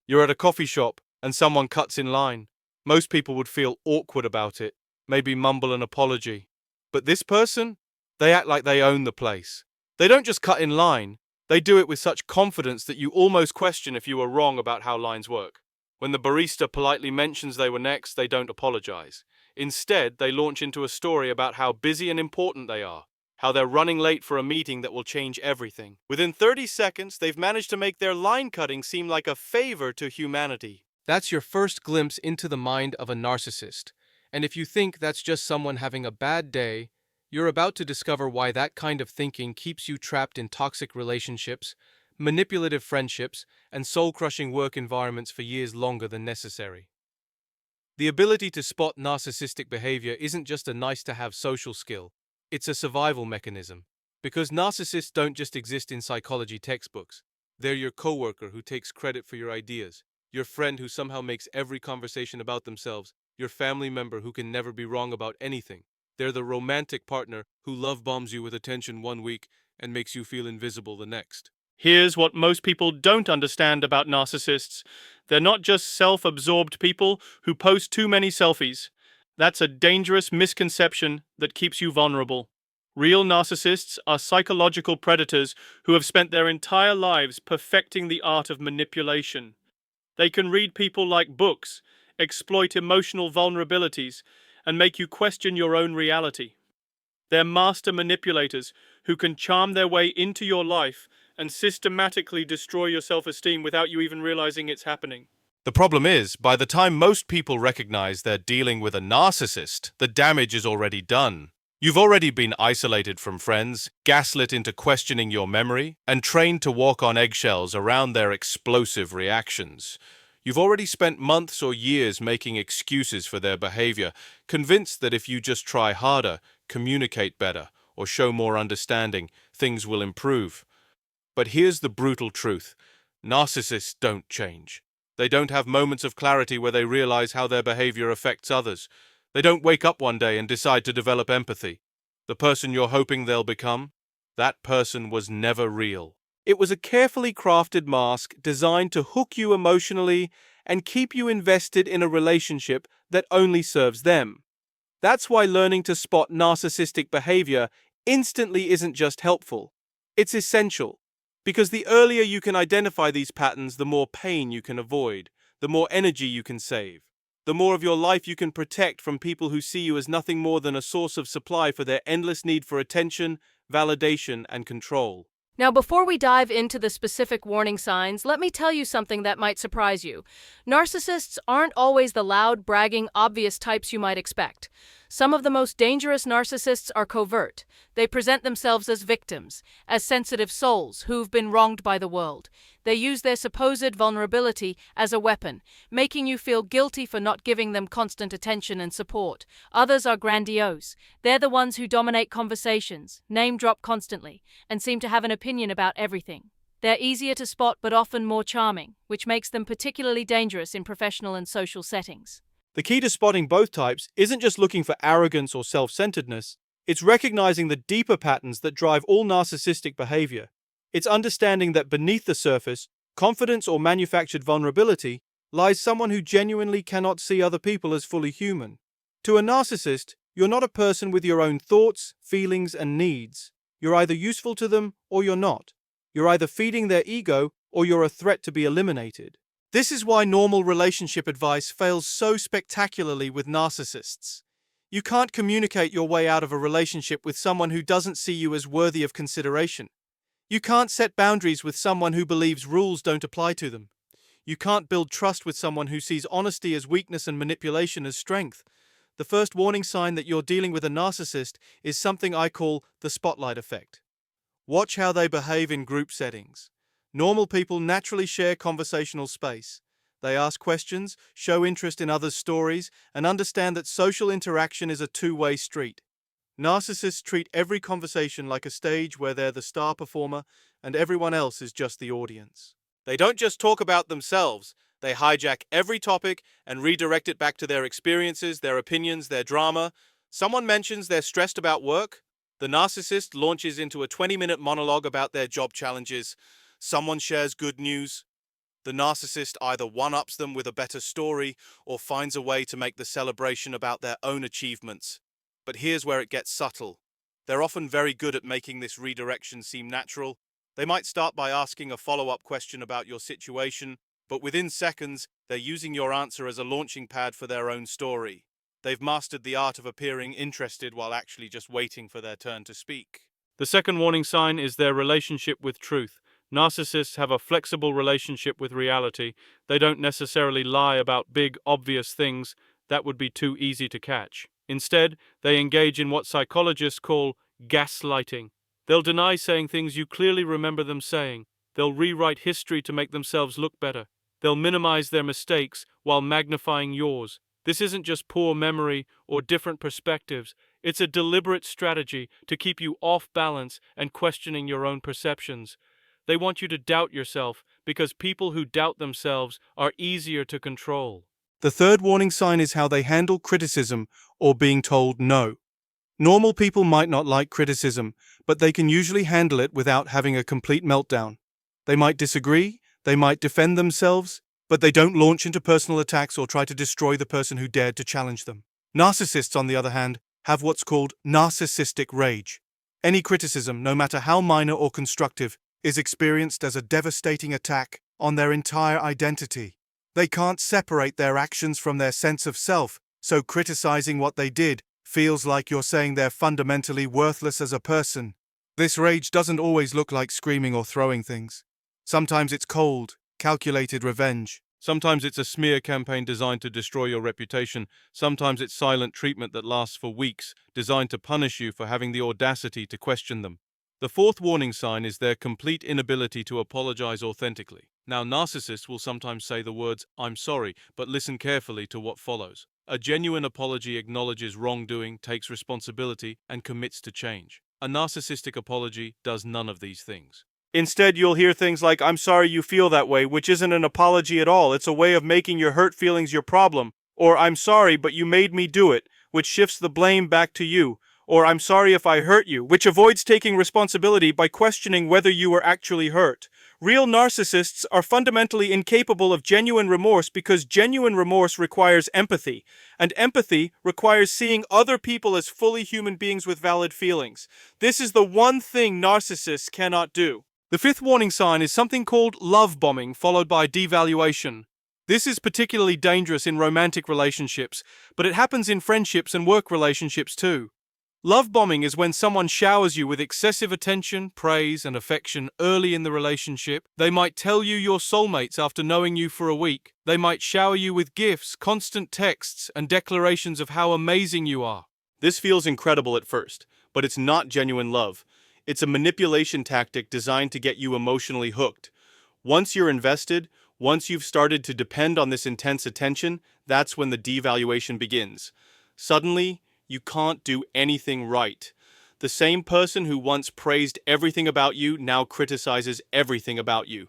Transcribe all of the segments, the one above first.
You're at a coffee shop and someone cuts in line. Most people would feel awkward about it, maybe mumble an apology. But this person? They act like they own the place. They don't just cut in line, they do it with such confidence that you almost question if you were wrong about how lines work. When the barista politely mentions they were next, they don't apologize. Instead, they launch into a story about how busy and important they are, how they're running late for a meeting that will change everything. Within 30 seconds, they've managed to make their line cutting seem like a favor to humanity. That's your first glimpse into the mind of a narcissist. And if you think that's just someone having a bad day, you're about to discover why that kind of thinking keeps you trapped in toxic relationships, manipulative friendships, and soul-crushing work environments for years longer than necessary. The ability to spot narcissistic behavior isn't just a nice-to-have social skill, it's a survival mechanism. Because narcissists don't just exist in psychology textbooks. They're your coworker who takes credit for your ideas, your friend who somehow makes every conversation about themselves, your family member who can never be wrong about anything. They're the romantic partner who love bombs you with attention one week and makes you feel invisible the next. Here's what most people don't understand about narcissists. They're not just self-absorbed people who post too many selfies. That's a dangerous misconception that keeps you vulnerable. Real narcissists are psychological predators who have spent their entire lives perfecting the art of manipulation. They can read people like books, exploit emotional vulnerabilities, and make you question your own reality. They're master manipulators who can charm their way into your life and systematically destroy your self-esteem without you even realizing it's happening. The problem is, by the time most people recognize they're dealing with a narcissist, the damage is already done. You've already been isolated from friends, gaslit into questioning your memory, and trained to walk on eggshells around their explosive reactions. You've already spent months or years making excuses for their behavior, convinced that if you just try harder, communicate better, or show more understanding, things will improve. But here's the brutal truth. Narcissists don't change. They don't have moments of clarity where they realize how their behavior affects others. They don't wake up one day and decide to develop empathy. The person you're hoping they'll become? That person was never real. It was a carefully crafted mask designed to hook you emotionally and keep you invested in a relationship that only serves them. That's why learning to spot narcissistic behavior instantly isn't just helpful. It's essential. Because the earlier you can identify these patterns, the more pain you can avoid, the more energy you can save, the more of your life you can protect from people who see you as nothing more than a source of supply for their endless need for attention, validation, and control. Now, before we dive into the specific warning signs, let me tell you something that might surprise you. Narcissists aren't always the loud, bragging, obvious types you might expect. Some of the most dangerous narcissists are covert. They present themselves as victims, as sensitive souls who've been wronged by the world. They use their supposed vulnerability as a weapon, making you feel guilty for not giving them constant attention and support. Others are grandiose. They're the ones who dominate conversations, name drop constantly, and seem to have an opinion about everything. They're easier to spot but often more charming, which makes them particularly dangerous in professional and social settings. The key to spotting both types isn't just looking for arrogance or self-centeredness, it's recognizing the deeper patterns that drive all narcissistic behavior. It's understanding that beneath the surface, confidence or manufactured vulnerability, lies someone who genuinely cannot see other people as fully human. To a narcissist, you're not a person with your own thoughts, feelings, and needs. You're either useful to them or you're not. You're either feeding their ego or you're a threat to be eliminated. This is why normal relationship advice fails so spectacularly with narcissists. You can't communicate your way out of a relationship with someone who doesn't see you as worthy of consideration. You can't set boundaries with someone who believes rules don't apply to them. You can't build trust with someone who sees honesty as weakness and manipulation as strength. The first warning sign that you're dealing with a narcissist is something I call the spotlight effect. Watch how they behave in group settings. Normal people naturally share conversational space. They ask questions, show interest in others' stories, and understand that social interaction is a two-way street. Narcissists treat every conversation like a stage where they're the star performer and everyone else is just the audience. They don't just talk about themselves, they hijack every topic and redirect it back to their experiences, their opinions, their drama. Someone mentions they're stressed about work. The narcissist launches into a 20-minute monologue about their job challenges. Someone shares good news. The narcissist either one-ups them with a better story or finds a way to make the celebration about their own achievements. But here's where it gets subtle. They're often very good at making this redirection seem natural. They might start by asking a follow-up question about your situation, but within seconds, they're using your answer as a launching pad for their own story. They've mastered the art of appearing interested while actually just waiting for their turn to speak. The second warning sign is their relationship with truth. Narcissists have a flexible relationship with reality. They don't necessarily lie about big, obvious things that would be too easy to catch. Instead, they engage in what psychologists call gaslighting. They'll deny saying things you clearly remember them saying. They'll rewrite history to make themselves look better. They'll minimize their mistakes while magnifying yours. This isn't just poor memory or different perspectives. It's a deliberate strategy to keep you off balance and questioning your own perceptions. They want you to doubt yourself because people who doubt themselves are easier to control. The third warning sign is how they handle criticism or being told no. Normal people might not like criticism, but they can usually handle it without having a complete meltdown. They might disagree, they might defend themselves, but they don't launch into personal attacks or try to destroy the person who dared to challenge them. Narcissists, on the other hand, have what's called narcissistic rage. Any criticism, no matter how minor or constructive, is experienced as a devastating attack on their entire identity. They can't separate their actions from their sense of self, so criticizing what they did feels like you're saying they're fundamentally worthless as a person. This rage doesn't always look like screaming or throwing things. Sometimes it's cold, calculated revenge. Sometimes it's a smear campaign designed to destroy your reputation. Sometimes it's silent treatment that lasts for weeks, designed to punish you for having the audacity to question them. The fourth warning sign is their complete inability to apologize authentically. Now, narcissists will sometimes say the words, "I'm sorry," but listen carefully to what follows. A genuine apology acknowledges wrongdoing, takes responsibility, and commits to change. A narcissistic apology does none of these things. Instead, you'll hear things like, "I'm sorry you feel that way," which isn't an apology at all. It's a way of making your hurt feelings your problem. Or, "I'm sorry, but you made me do it," which shifts the blame back to you. Or, "I'm sorry if I hurt you," which avoids taking responsibility by questioning whether you were actually hurt. Real narcissists are fundamentally incapable of genuine remorse because genuine remorse requires empathy, and empathy requires seeing other people as fully human beings with valid feelings. This is the one thing narcissists cannot do. The fifth warning sign is something called love bombing, followed by devaluation. This is particularly dangerous in romantic relationships, but it happens in friendships and work relationships too. Love bombing is when someone showers you with excessive attention, praise, and affection early in the relationship. They might tell you you're soulmates after knowing you for a week. They might shower you with gifts, constant texts, and declarations of how amazing you are. This feels incredible at first, but it's not genuine love. It's a manipulation tactic designed to get you emotionally hooked. Once you're invested, once you've started to depend on this intense attention, that's when the devaluation begins. Suddenly, you can't do anything right. The same person who once praised everything about you now criticizes everything about you.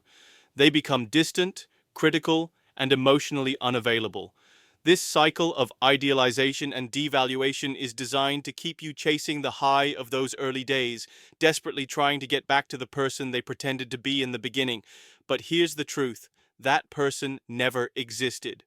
They become distant, critical, and emotionally unavailable. This cycle of idealization and devaluation is designed to keep you chasing the high of those early days, desperately trying to get back to the person they pretended to be in the beginning. But here's the truth: that person never existed.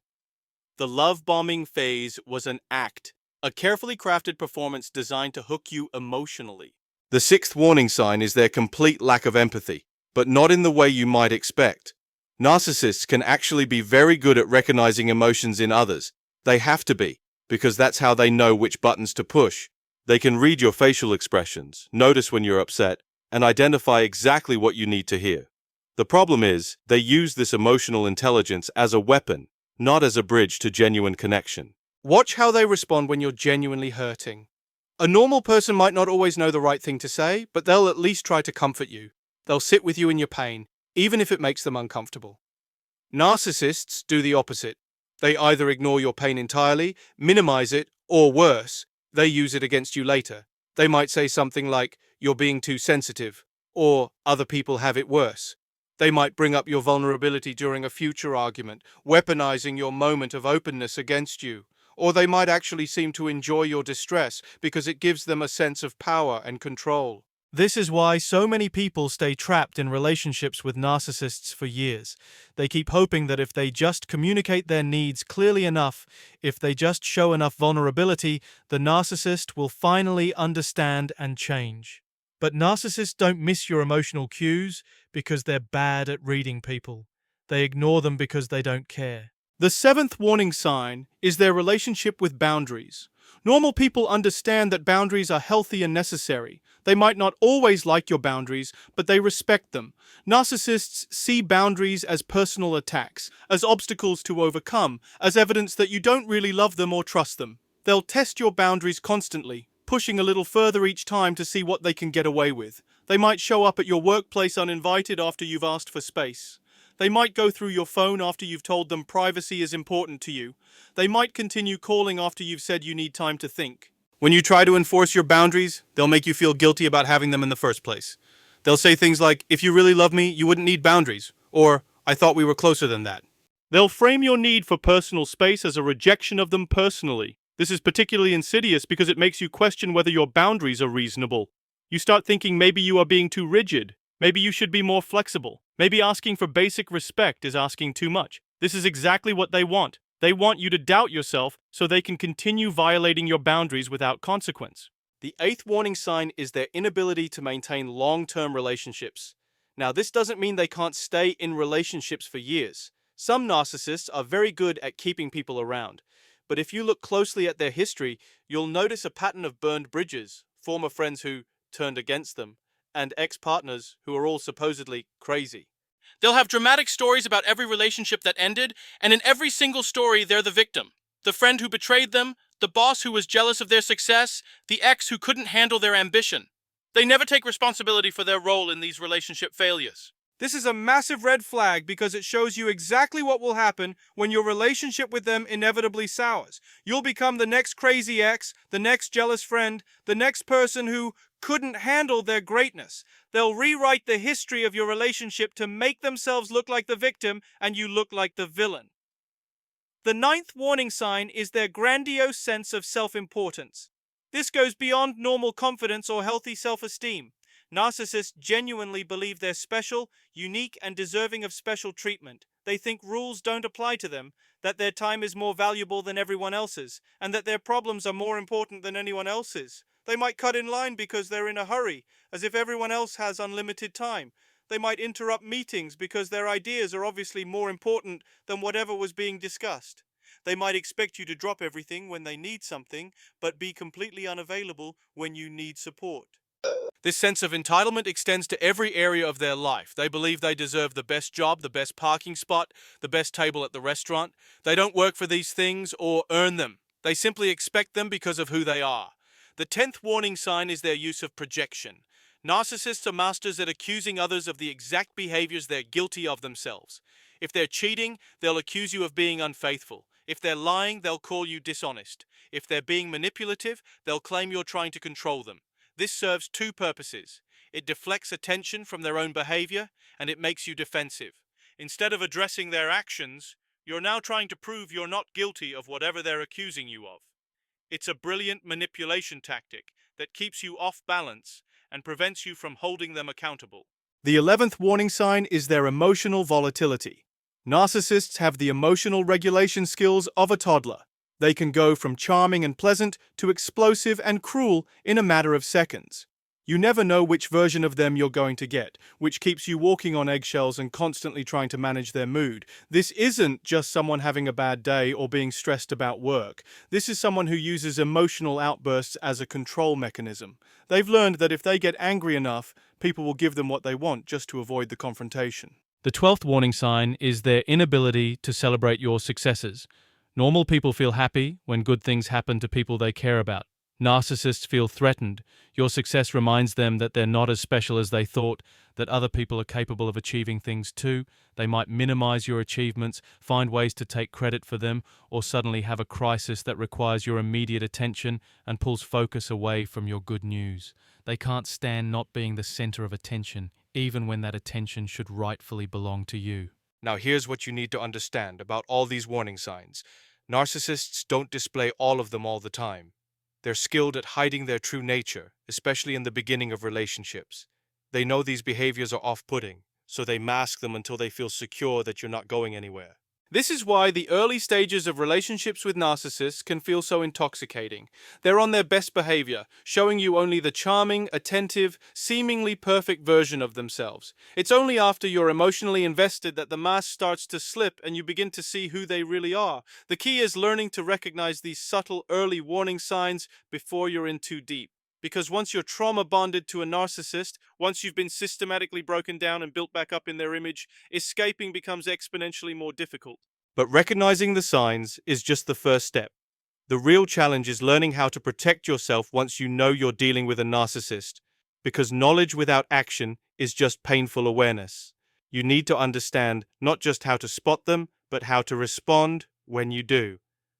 The love bombing phase was an act, a carefully crafted performance designed to hook you emotionally. The sixth warning sign is their complete lack of empathy, but not in the way you might expect. Narcissists can actually be very good at recognizing emotions in others. They have to be, because that's how they know which buttons to push. They can read your facial expressions, notice when you're upset, and identify exactly what you need to hear. The problem is, they use this emotional intelligence as a weapon, not as a bridge to genuine connection. Watch how they respond when you're genuinely hurting. A normal person might not always know the right thing to say, but they'll at least try to comfort you. They'll sit with you in your pain, even if it makes them uncomfortable. Narcissists do the opposite. They either ignore your pain entirely, minimize it, or worse, they use it against you later. They might say something like, "You're being too sensitive," or "Other people have it worse." They might bring up your vulnerability during a future argument, weaponizing your moment of openness against you. Or they might actually seem to enjoy your distress because it gives them a sense of power and control. This is why so many people stay trapped in relationships with narcissists for years. They keep hoping that if they just communicate their needs clearly enough, if they just show enough vulnerability, the narcissist will finally understand and change. But narcissists don't miss your emotional cues because they're bad at reading people. They ignore them because they don't care. The seventh warning sign is their relationship with boundaries. Normal people understand that boundaries are healthy and necessary. They might not always like your boundaries, but they respect them. Narcissists see boundaries as personal attacks, as obstacles to overcome, as evidence that you don't really love them or trust them. They'll test your boundaries constantly, pushing a little further each time to see what they can get away with. They might show up at your workplace uninvited after you've asked for space. They might go through your phone after you've told them privacy is important to you. They might continue calling after you've said you need time to think. When you try to enforce your boundaries, they'll make you feel guilty about having them in the first place. They'll say things like, "If you really love me, you wouldn't need boundaries," or "I thought we were closer than that." They'll frame your need for personal space as a rejection of them personally. This is particularly insidious because it makes you question whether your boundaries are reasonable. You start thinking maybe you are being too rigid. Maybe you should be more flexible. Maybe asking for basic respect is asking too much. This is exactly what they want. They want you to doubt yourself so they can continue violating your boundaries without consequence. The eighth warning sign is their inability to maintain long-term relationships. Now, this doesn't mean they can't stay in relationships for years. Some narcissists are very good at keeping people around. But if you look closely at their history, you'll notice a pattern of burned bridges, former friends who turned against them, and ex-partners who are all supposedly crazy. They'll have dramatic stories about every relationship that ended, and in every single story, they're the victim. The friend who betrayed them, the boss who was jealous of their success, the ex who couldn't handle their ambition. They never take responsibility for their role in these relationship failures. This is a massive red flag because it shows you exactly what will happen when your relationship with them inevitably sours. You'll become the next crazy ex, the next jealous friend, the next person who couldn't handle their greatness. They'll rewrite the history of your relationship to make themselves look like the victim and you look like the villain. The ninth warning sign is their grandiose sense of self-importance. This goes beyond normal confidence or healthy self-esteem. Narcissists genuinely believe they're special, unique, and deserving of special treatment. They think rules don't apply to them, that their time is more valuable than everyone else's, and that their problems are more important than anyone else's. They might cut in line because they're in a hurry, as if everyone else has unlimited time. They might interrupt meetings because their ideas are obviously more important than whatever was being discussed. They might expect you to drop everything when they need something, but be completely unavailable when you need support. This sense of entitlement extends to every area of their life. They believe they deserve the best job, the best parking spot, the best table at the restaurant. They don't work for these things or earn them. They simply expect them because of who they are. The 10th warning sign is their use of projection. Narcissists are masters at accusing others of the exact behaviors they're guilty of themselves. If they're cheating, they'll accuse you of being unfaithful. If they're lying, they'll call you dishonest. If they're being manipulative, they'll claim you're trying to control them. This serves two purposes. It deflects attention from their own behavior, and it makes you defensive. Instead of addressing their actions, you're now trying to prove you're not guilty of whatever they're accusing you of. It's a brilliant manipulation tactic that keeps you off balance and prevents you from holding them accountable. The 11th warning sign is their emotional volatility. Narcissists have the emotional regulation skills of a toddler. They can go from charming and pleasant to explosive and cruel in a matter of seconds. You never know which version of them you're going to get, which keeps you walking on eggshells and constantly trying to manage their mood. This isn't just someone having a bad day or being stressed about work. This is someone who uses emotional outbursts as a control mechanism. They've learned that if they get angry enough, people will give them what they want just to avoid the confrontation. The 12th warning sign is their inability to celebrate your successes. Normal people feel happy when good things happen to people they care about. Narcissists feel threatened. Your success reminds them that they're not as special as they thought, that other people are capable of achieving things too. They might minimize your achievements, find ways to take credit for them, or suddenly have a crisis that requires your immediate attention and pulls focus away from your good news. They can't stand not being the center of attention, even when that attention should rightfully belong to you. Now here's what you need to understand about all these warning signs. Narcissists don't display all of them all the time. They're skilled at hiding their true nature, especially in the beginning of relationships. They know these behaviors are off-putting, so they mask them until they feel secure that you're not going anywhere. This is why the early stages of relationships with narcissists can feel so intoxicating. They're on their best behavior, showing you only the charming, attentive, seemingly perfect version of themselves. It's only after you're emotionally invested that the mask starts to slip and you begin to see who they really are. The key is learning to recognize these subtle early warning signs before you're in too deep. Because once you're trauma bonded to a narcissist, once you've been systematically broken down and built back up in their image, escaping becomes exponentially more difficult. But recognizing the signs is just the first step. The real challenge is learning how to protect yourself once you know you're dealing with a narcissist, because knowledge without action is just painful awareness. You need to understand not just how to spot them, but how to respond when you do.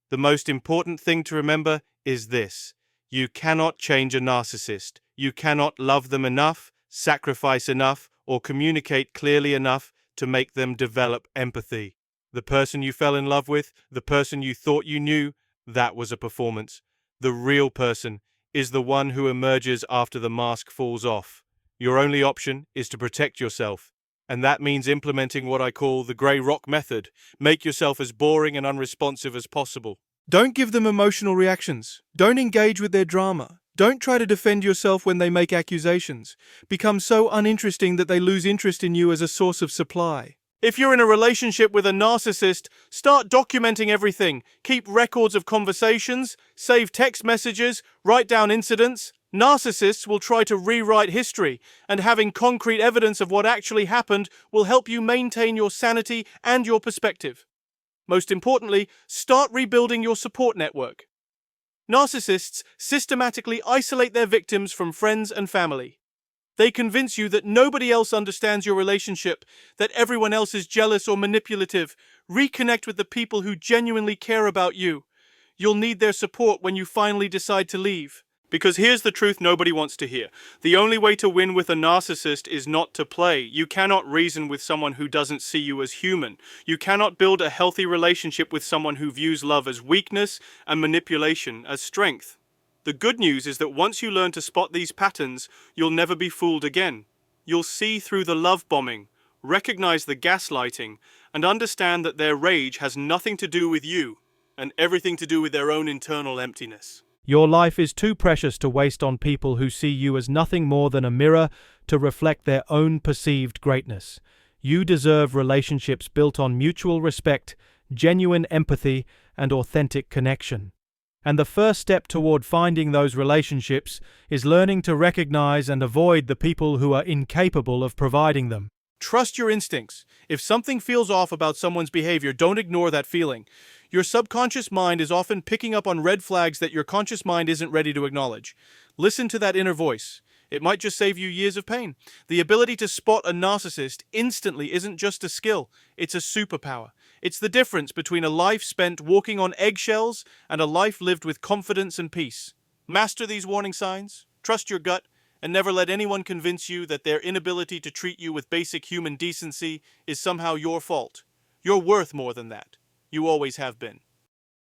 The most important thing to remember is this. You cannot change a narcissist. You cannot love them enough, sacrifice enough, or communicate clearly enough to make them develop empathy. The person you fell in love with, the person you thought you knew, that was a performance. The real person is the one who emerges after the mask falls off. Your only option is to protect yourself, and that means implementing what I call the grey rock method. Make yourself as boring and unresponsive as possible. Don't give them emotional reactions. Don't engage with their drama. Don't try to defend yourself when they make accusations. Become so uninteresting that they lose interest in you as a source of supply. If you're in a relationship with a narcissist, start documenting everything. Keep records of conversations, save text messages, write down incidents. Narcissists will try to rewrite history, and having concrete evidence of what actually happened will help you maintain your sanity and your perspective. Most importantly, start rebuilding your support network. Narcissists systematically isolate their victims from friends and family. They convince you that nobody else understands your relationship, that everyone else is jealous or manipulative. Reconnect with the people who genuinely care about you. You'll need their support when you finally decide to leave. Because here's the truth nobody wants to hear. The only way to win with a narcissist is not to play. You cannot reason with someone who doesn't see you as human. You cannot build a healthy relationship with someone who views love as weakness and manipulation as strength. The good news is that once you learn to spot these patterns, you'll never be fooled again. You'll see through the love bombing, recognize the gaslighting, and understand that their rage has nothing to do with you and everything to do with their own internal emptiness. Your life is too precious to waste on people who see you as nothing more than a mirror to reflect their own perceived greatness. You deserve relationships built on mutual respect, genuine empathy, and authentic connection. And the first step toward finding those relationships is learning to recognize and avoid the people who are incapable of providing them. Trust your instincts. If something feels off about someone's behavior, don't ignore that feeling. Your subconscious mind is often picking up on red flags that your conscious mind isn't ready to acknowledge. Listen to that inner voice. It might just save you years of pain. The ability to spot a narcissist instantly isn't just a skill, it's a superpower. It's the difference between a life spent walking on eggshells and a life lived with confidence and peace. Master these warning signs, trust your gut, and never let anyone convince you that their inability to treat you with basic human decency is somehow your fault. You're worth more than that. You always have been.